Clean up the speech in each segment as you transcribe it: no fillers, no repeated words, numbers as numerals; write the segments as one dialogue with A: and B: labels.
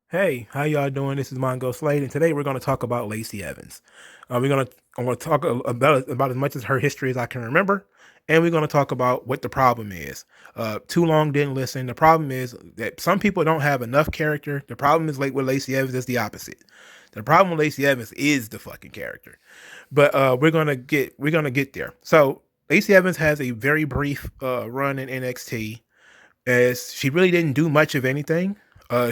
A: Hey, how y'all doing? This is Mongo Slade, and today we're going to talk about Lacey Evans. I'm going to talk about as much as her history as I can remember, and we're going to talk about what the problem is. Too long didn't listen. The problem is that some people don't have enough character. The problem is like with Lacey Evans is the opposite. The problem with Lacey Evans is the fucking character. But we're gonna get there. So Lacey Evans has a very brief run in NXT as she really didn't do much of anything.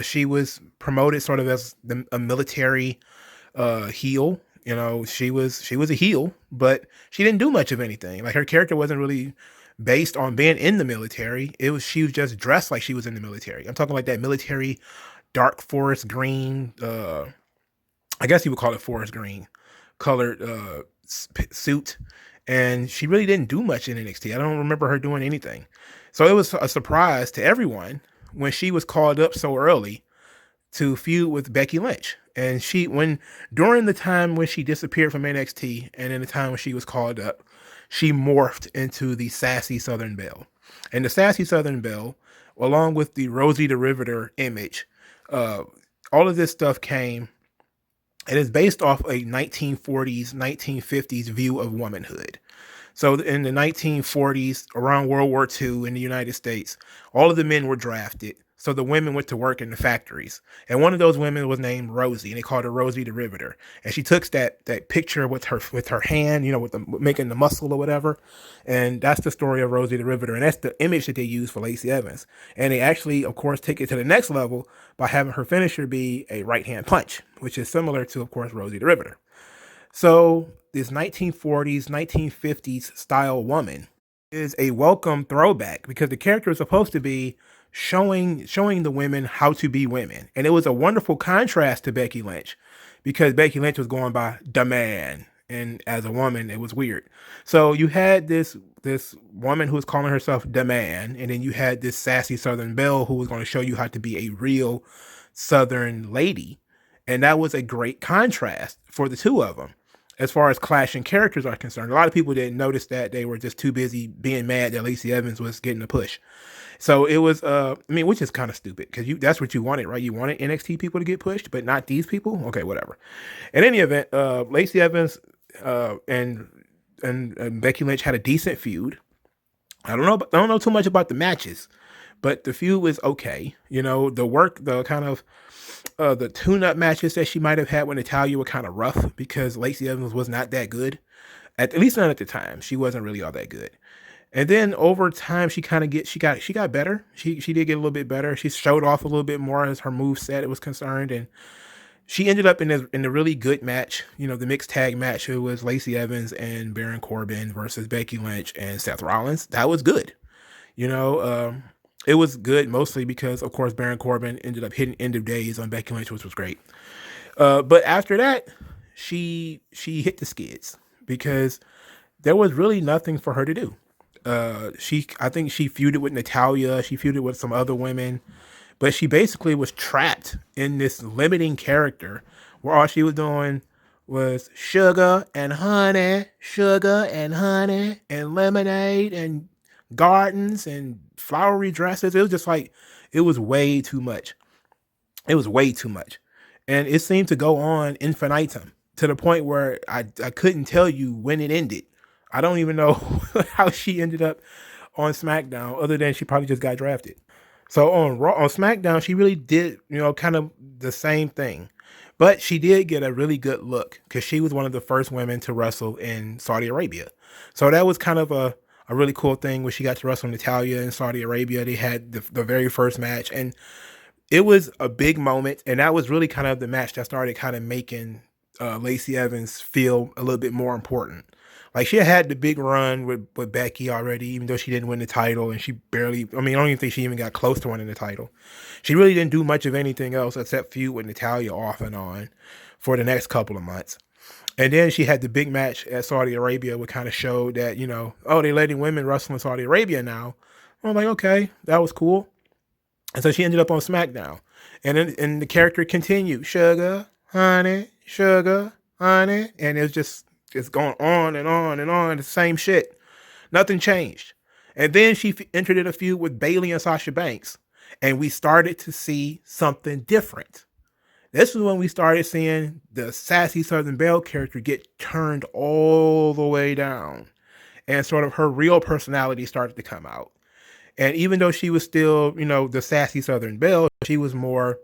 A: She was promoted sort of as a military heel. You know, she was a heel, but she didn't do much of anything. Like her character wasn't really based on being in the military. She was just dressed like she was in the military. I'm talking like that military dark forest green. I guess you would call it forest green colored suit, and she really didn't do much in NXT. I don't remember her doing anything. So it was a surprise to everyone when she was called up so early to feud with Becky Lynch. And when during the time when she disappeared from NXT and in the time when she was called up, she morphed into the sassy Southern Belle. And the sassy Southern Belle, along with the Rosie the Riveter image, uh, all of this stuff came. It is based off a 1940s, 1950s view of womanhood. So in the 1940s, around World War II in the United States, all of the men were drafted. So the women went to work in the factories. And one of those women was named Rosie, and they called her Rosie the Riveter. And she took that picture with her hand, with making the muscle or whatever. And that's the story of Rosie the Riveter. And that's the image that they use for Lacey Evans. And they actually, of course, take it to the next level by having her finisher be a right hand punch, which is similar to, of course, Rosie the Riveter. So this 1940s, 1950s style woman is a welcome throwback because the character is supposed to be showing the women how to be women. And it was a wonderful contrast to Becky Lynch because Becky Lynch was going by the man. And as a woman, it was weird. So you had this woman who was calling herself the man, and then you had this sassy Southern Belle who was going to show you how to be a real Southern lady. And that was a great contrast for the two of them as far as clashing characters are concerned. A lot of people didn't notice that. They were just too busy being mad that Lacey Evans was getting a push. So it was, which is kind of stupid because that's what you wanted, right? You wanted NXT people to get pushed, but not these people. Okay, whatever. In any event, Lacey Evans and Becky Lynch had a decent feud. I don't know too much about the matches, but the feud was okay. The kind of the tune-up matches that she might have had with Natalia were kind of rough because Lacey Evans was not that good. At least not at the time. She wasn't really all that good. And then over time, she got better. She did get a little bit better. She showed off a little bit more as her move set it was concerned, and she ended up in a really good match. The mixed tag match. It was Lacey Evans and Baron Corbin versus Becky Lynch and Seth Rollins. That was good. You know, it was good mostly because, of course, Baron Corbin ended up hitting End of Days on Becky Lynch, which was great. But after that, she hit the skids because there was really nothing for her to do. I think she feuded with Natalia. She feuded with some other women, but she basically was trapped in this limiting character where all she was doing was sugar and honey, and lemonade and gardens and flowery dresses. It was just like, it was way too much. It was way too much. And it seemed to go on infinitum to the point where I couldn't tell you when it ended. I don't even know how she ended up on SmackDown, other than she probably just got drafted. So on SmackDown, she really did, kind of the same thing. But she did get a really good look because she was one of the first women to wrestle in Saudi Arabia. So that was kind of a really cool thing when she got to wrestle Natalia in Saudi Arabia. They had the very first match, and it was a big moment. And that was really kind of the match that started kind of making Lacey Evans feel a little bit more important. Like she had the big run with Becky already, even though she didn't win the title, and she barely, I don't even think she even got close to winning the title. She really didn't do much of anything else except feud with Natalia off and on for the next couple of months. And then she had the big match at Saudi Arabia, which kind of showed that, oh, they're letting women wrestle in Saudi Arabia now. I'm like, okay, that was cool. And so she ended up on SmackDown. And the character continued, sugar, honey. And it's just going on and on and on, the same shit. Nothing changed. And then she entered in a feud with Bayley and Sasha Banks. And we started to see something different. This is when we started seeing the sassy Southern Belle character get turned all the way down, and sort of her real personality started to come out. And even though she was still, the sassy Southern Belle, she was more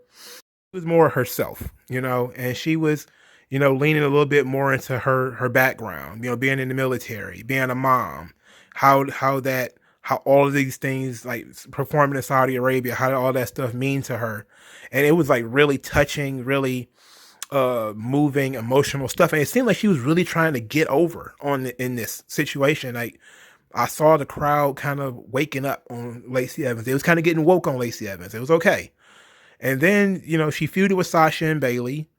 A: herself, and she was, leaning a little bit more into her background, being in the military, being a mom, how all of these things like performing in Saudi Arabia, how all that stuff mean to her. And it was like really touching, really moving, emotional stuff. And it seemed like she was really trying to get over in this situation. Like I saw the crowd kind of waking up on Lacey Evans. It was kind of getting woke on Lacey Evans. It was okay. And then, she feuded with Sasha and Bailey.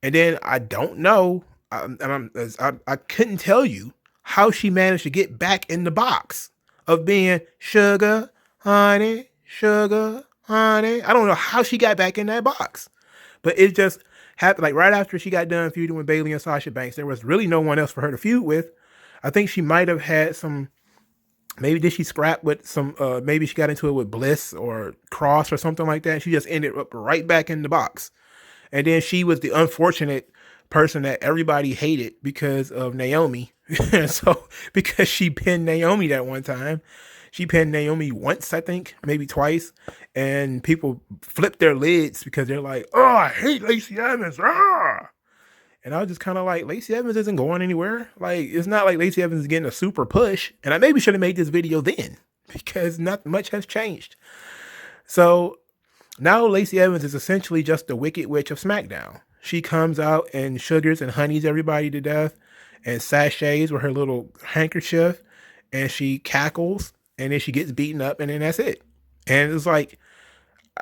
A: And then I don't know, I couldn't tell you how she managed to get back in the box of being sugar, honey. I don't know how she got back in that box, but it just happened. Like right after she got done feuding with Bailey and Sasha Banks, there was really no one else for her to feud with. I think she might have had some. Maybe did she scrap with some? Maybe she got into it with Bliss or Cross or something like that. She just ended up right back in the box. And then she was the unfortunate person that everybody hated because of Naomi. So because she pinned Naomi that one time, she pinned Naomi once, I think, maybe twice, and people flipped their lids because they're like, "Oh, I hate Lacey Evans." Ah! And I was just kind of like, Lacey Evans isn't going anywhere. Like, it's not like Lacey Evans is getting a super push. And I maybe should have made this video then because not much has changed. So now Lacey Evans is essentially just the Wicked Witch of SmackDown. She comes out and sugars and honeys everybody to death and sachets with her little handkerchief, and she cackles, and then she gets beaten up, and then that's it. And it's like,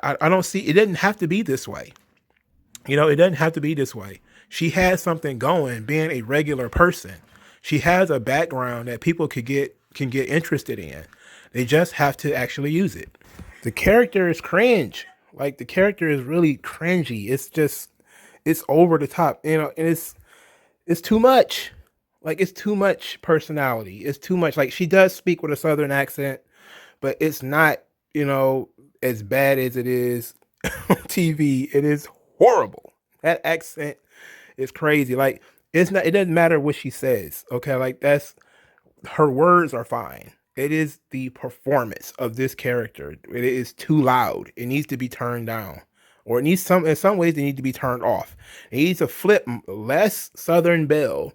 A: I don't see, it didn't have to be this way. It doesn't have to be this way. She has something going being a regular person. She has a background that people can get interested in. They just have to actually use it. The character is cringe. Like the character is really cringy. It's over the top, and it's too much. Like it's too much personality. It's too much. Like she does speak with a southern accent, but it's not, as bad as it is on TV. It is horrible. That accent is crazy. Like it's not. It doesn't matter what she says. Okay, like that's her words are fine. It is the performance of this character. It is too loud. It needs to be turned down, or it needs in some ways, they need to be turned off. It needs to flip less Southern Belle,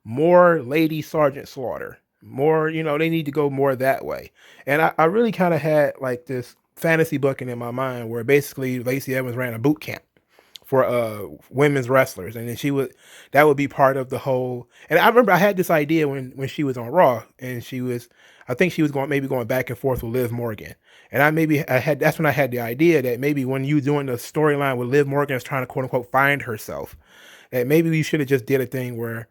A: more Lady Sergeant Slaughter, more. They need to go more that way. And I really kind of had like this fantasy booking in my mind where basically Lacey Evans ran a boot camp for women's wrestlers, and then that would be part of the whole. And I remember I had this idea when she was on Raw, and I think she was going back and forth with Liv Morgan, and that's when I had the idea that maybe when you doing the storyline with Liv Morgan is trying to quote unquote find herself, that maybe we should have just did a thing where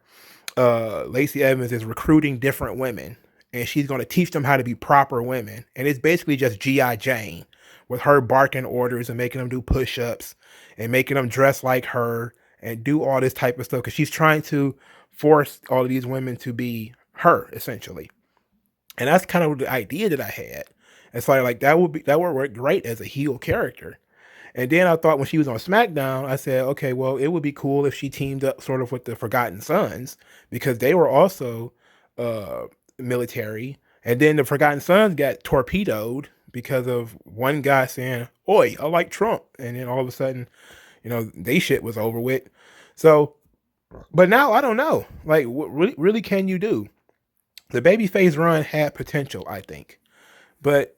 A: Lacey Evans is recruiting different women, and she's going to teach them how to be proper women, and it's basically just G.I. Jane with her barking orders and making them do push-ups and making them dress like her and do all this type of stuff because she's trying to force all of these women to be her essentially. And that's kind of the idea that I had. It's like that would work great as a heel character. And then I thought when she was on SmackDown, I said, okay, well, it would be cool if she teamed up sort of with the Forgotten Sons because they were also military. And then the Forgotten Sons got torpedoed because of one guy saying, "Oi, I like Trump." And then all of a sudden, they shit was over with. So, but now I don't know. Like, what really can you do? The babyface run had potential, I think. But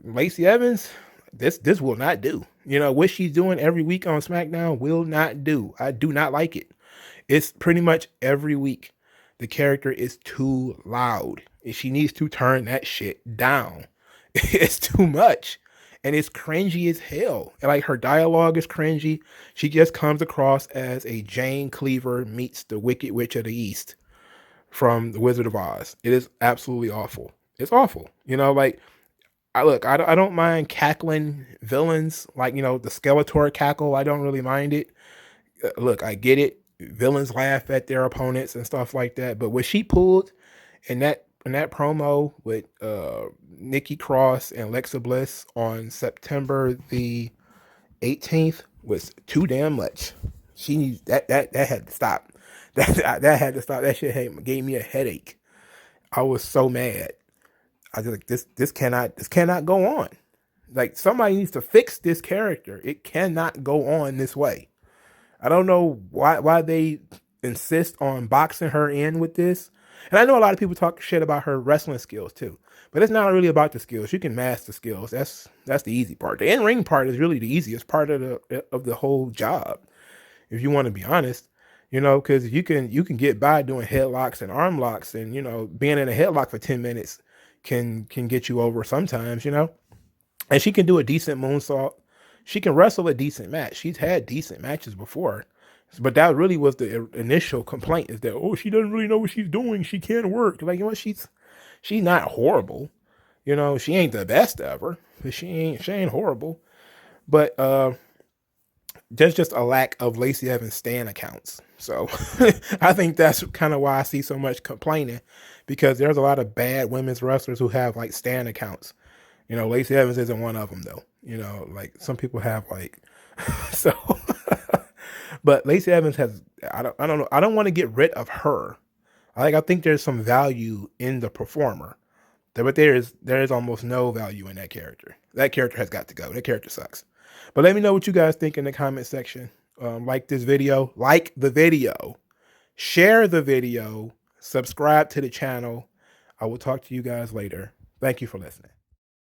A: Lacey Evans, this will not do. What she's doing every week on SmackDown will not do. I do not like it. It's pretty much every week. The character is too loud. And she needs to turn that shit down. It's too much. And it's cringy as hell. And like her dialogue is cringy. She just comes across as a Jane Cleaver meets the Wicked Witch of the East from The Wizard of Oz. It is absolutely awful. It's awful. Like I don't mind cackling villains, like, the Skeletor cackle. I don't really mind it. Look, I get it. Villains laugh at their opponents and stuff like that. But what she pulled in that promo with Nikki Cross and Alexa Bliss on September the 18th, was too damn much. She needs that had to stop. That had to stop. That shit gave me a headache. I was so mad. I was like, this cannot go on. Like, somebody needs to fix this character. It cannot go on this way. I don't know why they insist on boxing her in with this. And I know a lot of people talk shit about her wrestling skills too, but it's not really about the skills. You can master skills. That's the easy part. The in ring part is really the easiest part of the whole job, if you want to be honest. Because you can get by doing headlocks and arm locks, and being in a headlock for 10 minutes can get you over sometimes. And she can do a decent moonsault. She can wrestle a decent match. She's had decent matches before. But that really was the initial complaint, is that, oh, she doesn't really know what she's doing. She can't work. Like, she's not horrible. She ain't the best ever, but she ain't horrible. But there's just a lack of Lacey Evans stan accounts. So I think that's kind of why I see so much complaining, because there's a lot of bad women's wrestlers who have like stan accounts. Lacey Evans isn't one of them though. Like some people have like, so, but Lacey Evans has, I don't know. I don't want to get rid of her. I think there's some value in the performer, but there is almost no value in that character. That character has got to go. That character sucks. But let me know what you guys think in the comment section. Like this video, like the video, share the video, subscribe to the channel. I will talk to you guys later. Thank you for listening.